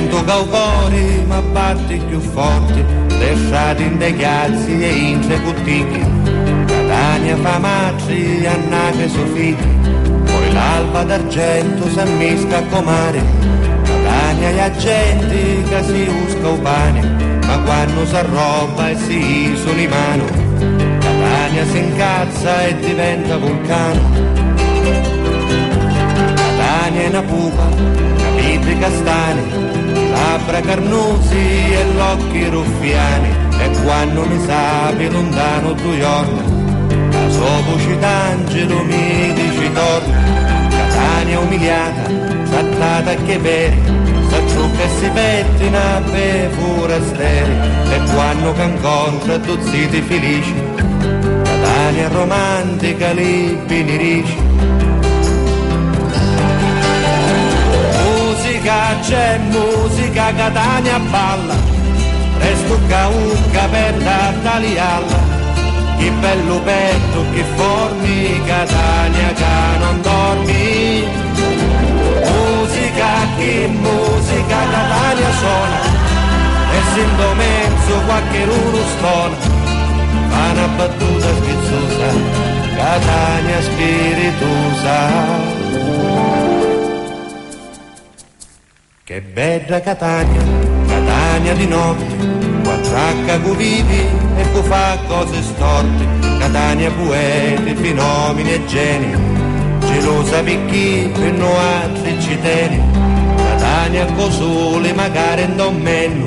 Sento caucori ma batti più forti, le strade in dei chiazzi e in tre cuttichi. Catania fa matri, annate soffitti, poi l'alba d'argento s'ammisca a comare. Catania gli agenti che si usca u pane, ma quando s'arroba e si isola in mano. Catania si incazza e diventa vulcano. Catania è una pupa, capitri castani, labbra carnosi e l'occhi ruffiani. E quando mi sapi lontano tu giorni, la sua voce d'angelo mi dici torna. Catania umiliata, saltata che bere, s'accrucca e si pettina per forestieri. E quando che incontra tu ziti felici, Catania romantica li benedici. Musica, c'è musica, Catania balla, resto caucca per tagliarla. Che bello petto, che formi, Catania che non dormi. Musica, che musica, Catania suona, e sento mezzo qualche uno stona. Fa una battuta schizzosa, Catania spiritosa. Che bella Catania, Catania di notte, quattracca cu vivi e cu fa cose storte. Catania poeti, fenomeni e geni, gelosa picchi per noi altri ci tieni. Catania co sole magari in domenno,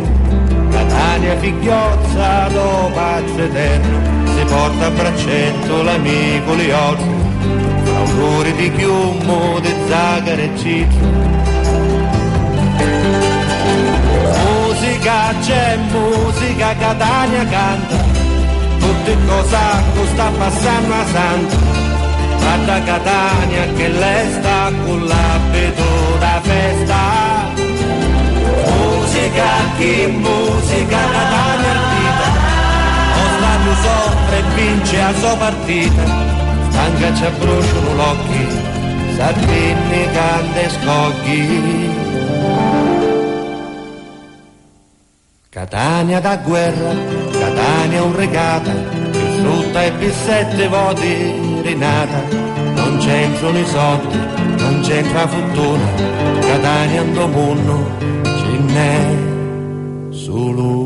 Catania figliozza do pace eterno. Si porta a braccetto l'amico Liotto, auguri di chiummo, di zagara e citro. Musica, c'è musica, Catania canta, tutte cose sta passando a santa. Guarda Catania che lei sta con l'abito da festa. Musica, che musica, Catania ardita, lo stadio soffre e vince a sua partita. Stanca ci bruciano l'occhi, Sardini canta e scogli. Catania da guerra, Catania un regata, più frutta e più 7 voti rinata. Non c'entrano i soldi, non c'entra fortuna, Catania un domunno, ce n'è solo